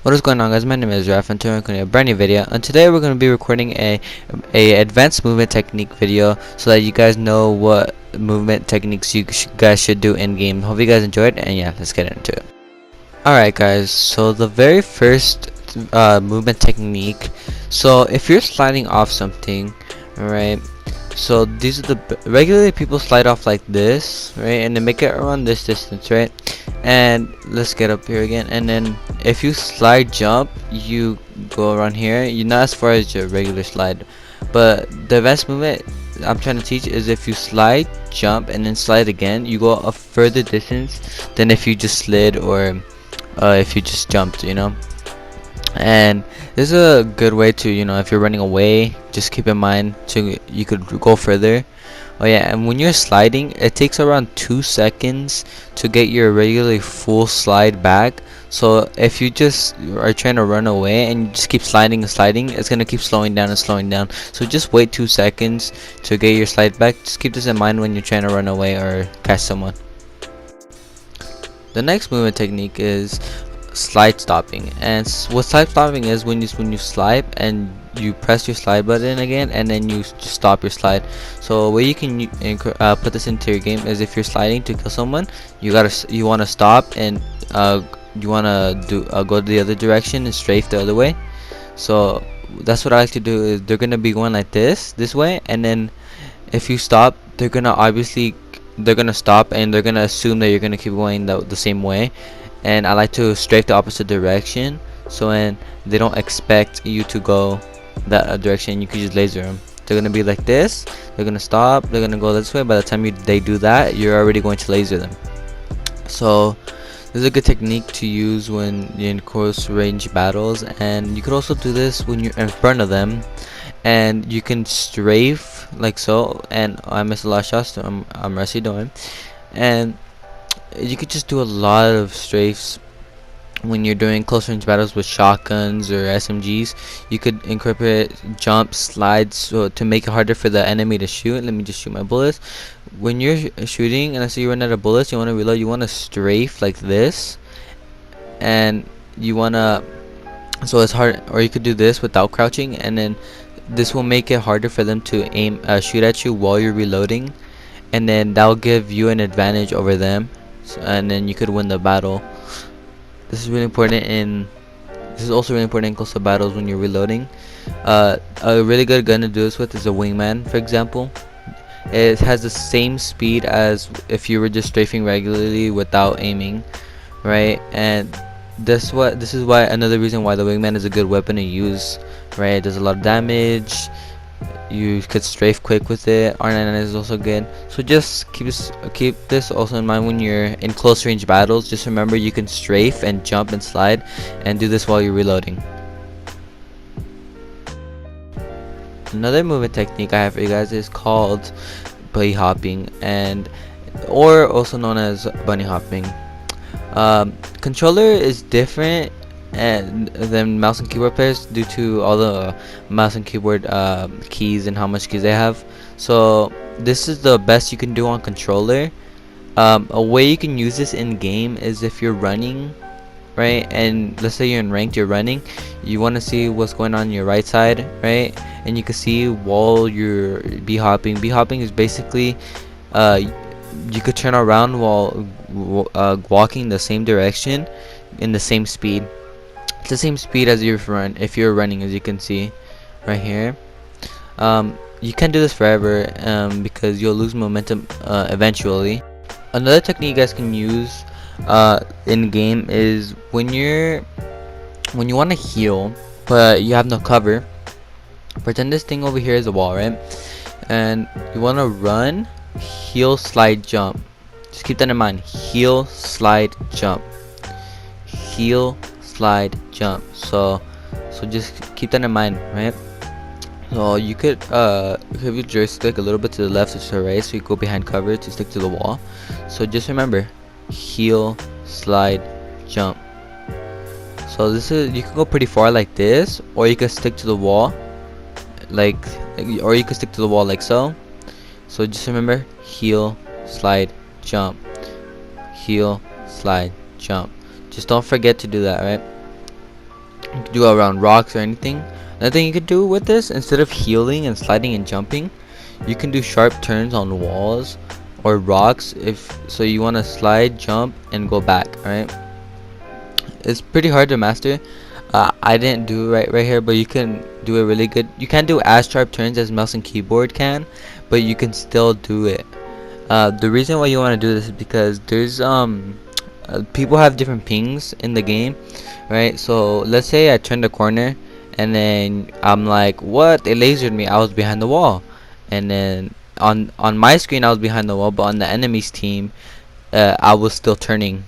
What is going on, guys? My name is Raf and today I'm recording a brand new video, and today we're going to be recording a advanced movement technique video so that you guys know what movement techniques you guys should do in game. Hope you guys enjoyed, and yeah, let's get into it. Alright guys, so the very first movement technique, so if you're sliding off something, right, so these are regularly people slide off like this, right, and they make it around this distance, right, and let's get up here again, and then if you slide jump, you go around here. You're not as far as your regular slide, but the advanced movement I'm trying to teach is if you slide, jump, and then slide again, you go a further distance than if you just slid or if you just jumped, and this is a good way to, if you're running away, just keep in mind to you could go further. Oh yeah, and when you're sliding, it takes around 2 seconds to get your regularly full slide back. So if you just are trying to run away and you just keep sliding and sliding, it's gonna keep slowing down and slowing down. So just wait 2 seconds to get your slide back. Just keep this in mind when you're trying to run away or catch someone. The next movement technique is slide stopping, and what slide stopping is when you slide and you press your slide button again, and then you just stop your slide. So where you can put this into your game is if you're sliding to kill someone, you want to stop and you want to go the other direction and strafe the other way. So that's what I like to do. Is they're gonna be going like this way, and then if you stop, they're gonna stop and they're gonna assume that you're gonna keep going the same way. And I like to strafe the opposite direction, so when they don't expect you to go that direction, you can just laser them. They're gonna be like this, they're gonna stop, they're gonna go this way. By the time they do that, you're already going to laser them. So this is a good technique to use when you're in close range battles, and you could also do this when you're in front of them and you can strafe like so. And I missed a lot of shots, so I'm rusty doing, and you could just do a lot of strafes when you're doing close range battles with shotguns or SMGs. You could incorporate jump slides so to make it harder for the enemy to shoot. Let me just shoot my bullets. When you're shooting and I see you run out of bullets, you want to reload, you want to strafe like this, and you want to, so it's hard. Or you could do this without crouching, and then this will make it harder for them to shoot at you while you're reloading, and then that'll give you an advantage over them. And then you could win the battle. This is really important this is also really important in close battles when you're reloading. A really good gun to do this with is a wingman, for example. It has the same speed as if you were just strafing regularly without aiming, right? And this is why another reason why the wingman is a good weapon to use, right? It does a lot of damage. You could strafe quick with it. R99 is also good. So just keep this also in mind when you're in close range battles. Just remember you can strafe and jump and slide, and do this while you're reloading. Another movement technique I have for you guys is called bunny hopping, or also known as bunny hopping. Controller is different than mouse and keyboard players due to all the mouse and keyboard keys and how much keys they have. So this is the best you can do on controller. A way you can use this in game is if you're running, right, and let's say you're in ranked, you're running, you want to see what's going on your right side, right, and you can see while you're b-hopping. B-hopping is basically you could turn around while walking the same direction in the same speed. It's the same speed as if you're running, as you can see right here. You can't do this forever because you'll lose momentum eventually. Another technique you guys can use in game is when you want to heal but you have no cover. Pretend this thing over here is a wall, right? And you want to run, heal, slide, jump. Just keep that in mind. Heal, slide, jump. Heal, slide, jump. So just keep that in mind, right? So you could have your joystick a little bit to the left or to the right, so you go behind cover to stick to the wall. So just remember, heal, slide, jump. So you can go pretty far like this, or you can stick to the wall like so. So just remember, heal, slide, jump. Heal, slide, jump. Just don't forget to do that, right? You can do it around rocks or anything. Another thing you could do with this, instead of healing and sliding and jumping, you can do sharp turns on walls or rocks. If so, you want to slide, jump, and go back. Alright, it's pretty hard to master. I didn't do it right here, but you can do it really good. You can't do as sharp turns as mouse and keyboard can, but you can still do it. The reason why you want to do this is because there's people have different pings in the game, right? So let's say I turned the corner and then I'm like, what? They lasered me. I was behind the wall, and then on my screen I was behind the wall, but on the enemy's team, I was still turning.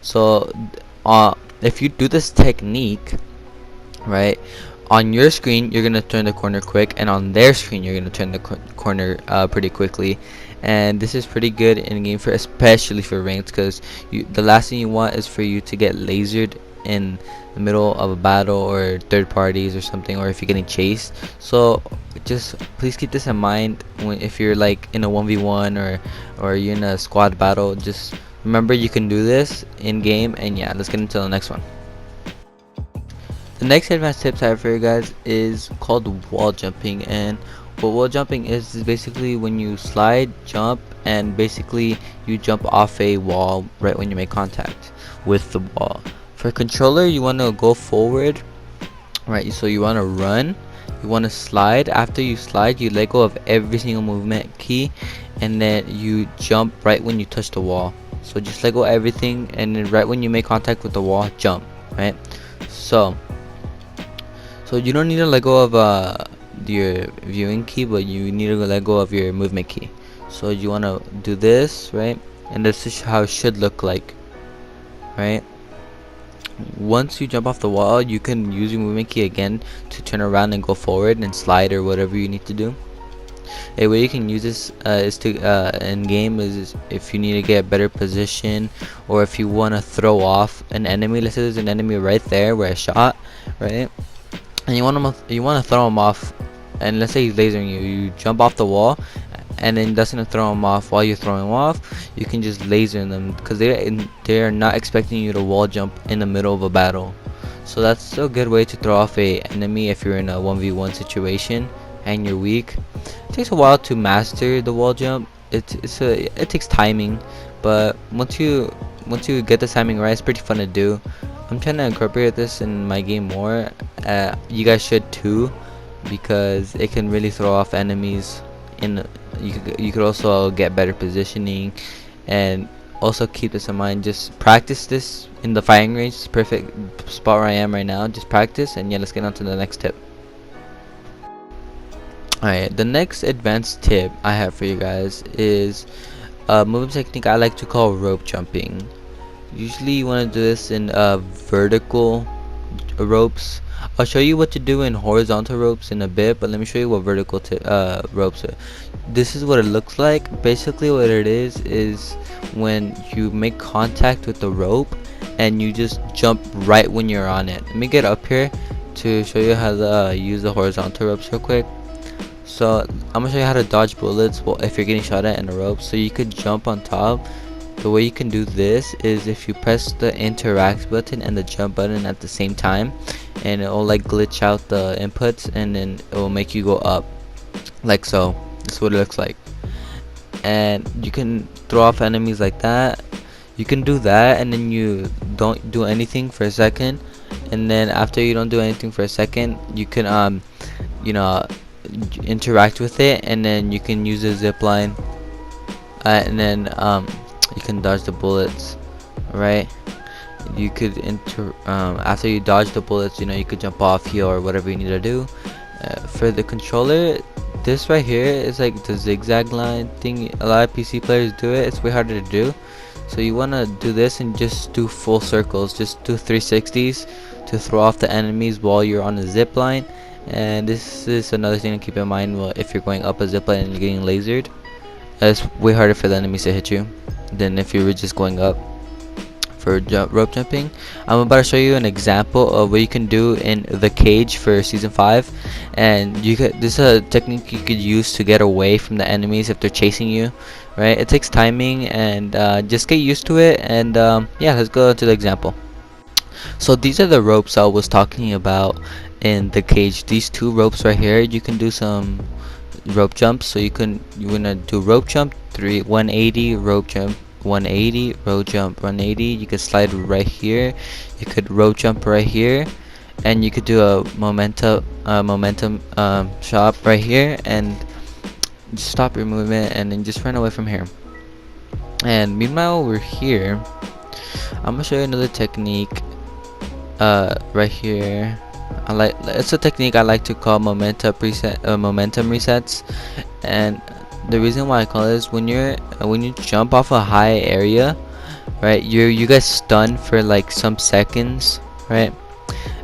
So if you do this technique, right, on your screen you're gonna turn the corner quick, and on their screen you're gonna turn the corner pretty quickly. And this is pretty good in game, for especially for ranked, because the last thing you want is for you to get lasered in the middle of a battle or third parties or something, or if you're getting chased. So just please keep this in mind if you're like in a 1v1 or you're in a squad battle. Just remember you can do this in game. And yeah, let's get into the next one. The next advanced tips I have for you guys is called wall jumping. And what wall jumping is basically when you slide, jump, and basically you jump off a wall right when you make contact with the wall. For controller, you want to go forward, right? So you want to run, you want to slide. After you slide, you let go of every single movement key, and then you jump right when you touch the wall. So just let go of everything, and then right when you make contact with the wall, jump, right? So you don't need to let go of your viewing key, but you need to let go of your movement key. So you want to do this, right? And this is how it should look like, right? Once you jump off the wall, you can use your movement key again to turn around and go forward and slide or whatever you need to do. A way you can use this is to in game is if you need to get a better position, or if you want to throw off an enemy. Let's say there's an enemy right there where I shot, right? And you want to throw him off, and let's say he's lasering you. You jump off the wall, and then that's gonna throw him off. While you're throwing him off, you can just laser them, because they're not expecting you to wall jump in the middle of a battle. So that's a good way to throw off a enemy if you're in a 1v1 situation and you're weak. It takes a while to master the wall jump. It takes timing, but once you get the timing right, it's pretty fun to do. I'm trying to incorporate this in my game more. You guys should too, because it can really throw off enemies. You could also get better positioning, and also keep this in mind. Just practice this in the firing range. It's perfect spot where I am right now. Just practice, and yeah, let's get on to the next tip. Alright, the next advanced tip I have for you guys is a movement technique I like to call rope jumping. Usually you want to do this in vertical ropes. I'll show you what to do in horizontal ropes in a bit, but let me show you what vertical ropes are. This is what it looks like. Basically what it is when you make contact with the rope and you just jump right when you're on it. Let me get up here to show you how to use the horizontal ropes real quick. So I'm gonna show you how to dodge bullets if you're getting shot at in a rope. So you could jump on top. The way you can do this is if you press the interact button and the jump button at the same time, and it will like glitch out the inputs, and then it will make you go up like so. That's what it looks like. And you can throw off enemies like that. You can do that, and then you don't do anything for a second, and then after you don't do anything for a second, you can interact with it, and then you can use a zip line, and then you can dodge the bullets, right? You could after you dodge the bullets, you could jump off here or whatever you need to do. For the controller, this right here is like the zigzag line thing. A lot of PC players do it. It's way harder to do. So you want to do this and just do full circles. Just do 360s to throw off the enemies while you're on a zip line. And this is another thing to keep in mind. Well, if you're going up a zip line and you're getting lasered, it's way harder for the enemies to hit you than if you were just going up. For rope jumping, I'm about to show you an example of what you can do in the cage for season 5, and this is a technique you could use to get away from the enemies if they're chasing you, right? It takes timing, and just get used to it. And yeah, let's go to the example. So these are the ropes I was talking about in the cage. These two ropes right here, you can do some rope jumps. So you wanna do rope jump 180, rope jump 180, rope jump 180. You could slide right here, you could rope jump right here, and you could do a momentum shop right here, and just stop your movement and then just run away from here. And meanwhile we're here, I'm gonna show you another technique right here. It's a technique I like to call momentum resets. And the reason why I call it is when you jump off a high area, right, you guys stun for like some seconds, right,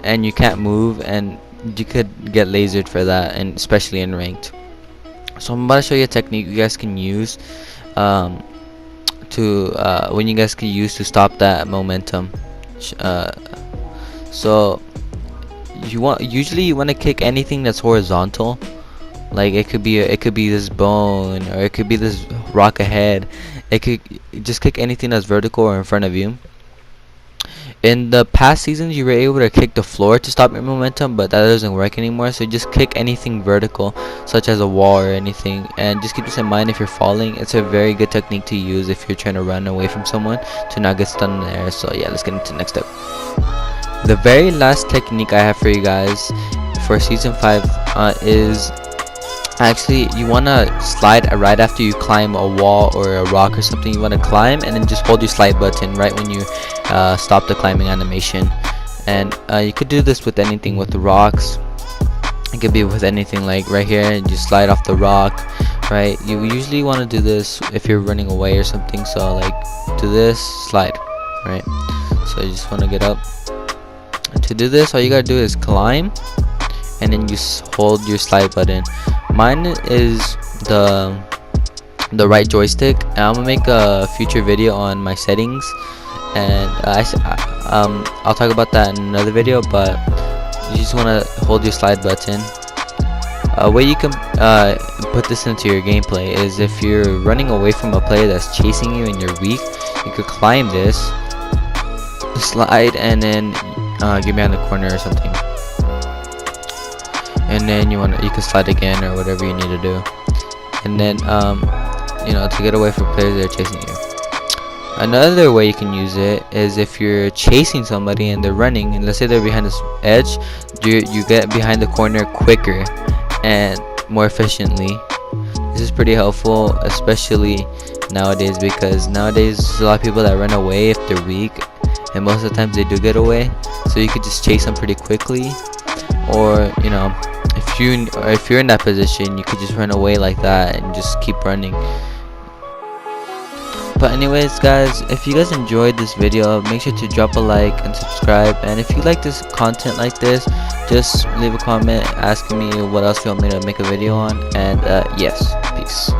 and you can't move, and you could get lasered for that, and especially in ranked. So I'm about to show you a technique you guys can use when you guys can use to stop that momentum. So usually you want to kick anything that's horizontal, like it could be this bone, or it could be this rock ahead. It could just kick anything that's vertical or in front of you. In the past seasons you were able to kick the floor to stop your momentum, but that doesn't work anymore. So just kick anything vertical, such as a wall or anything, and just keep this in mind if you're falling. It's a very good technique to use if you're trying to run away from someone to not get stunned in the air. So yeah, let's get into the next step. The very last technique I have for you guys for season 5 is actually, you want to slide right after you climb a wall or a rock or something. You want to climb and then just hold your slide button right when you stop the climbing animation. And you could do this with anything, with the rocks. It could be with anything, like right here, and you slide off the rock, right? You usually want to do this if you're running away or something. So like, do this, slide, right? So you just want to get up. To do this, all you gotta do is climb and then you hold your slide button. Mine is the right joystick, and I'm gonna make a future video on my settings, and I'll talk about that in another video. But you just want to hold your slide button. A way you can put this into your gameplay is if you're running away from a player that's chasing you and you're weak, you could climb this, slide, and then get behind the corner or something, and then you can slide again or whatever you need to do, and then to get away from players that are chasing you. Another way you can use it is if you're chasing somebody and they're running, and let's say they're behind this edge, you get behind the corner quicker and more efficiently. This is pretty helpful, especially nowadays, because nowadays there's a lot of people that run away if they're weak, and most of the times they do get away. So you could just chase them pretty quickly, or if you're in that position, you could just run away like that and just keep running. But anyways guys, if you guys enjoyed this video, make sure to drop a like and subscribe. And if you like this content like this, just leave a comment asking me what else you want me to make a video on. And yes, peace.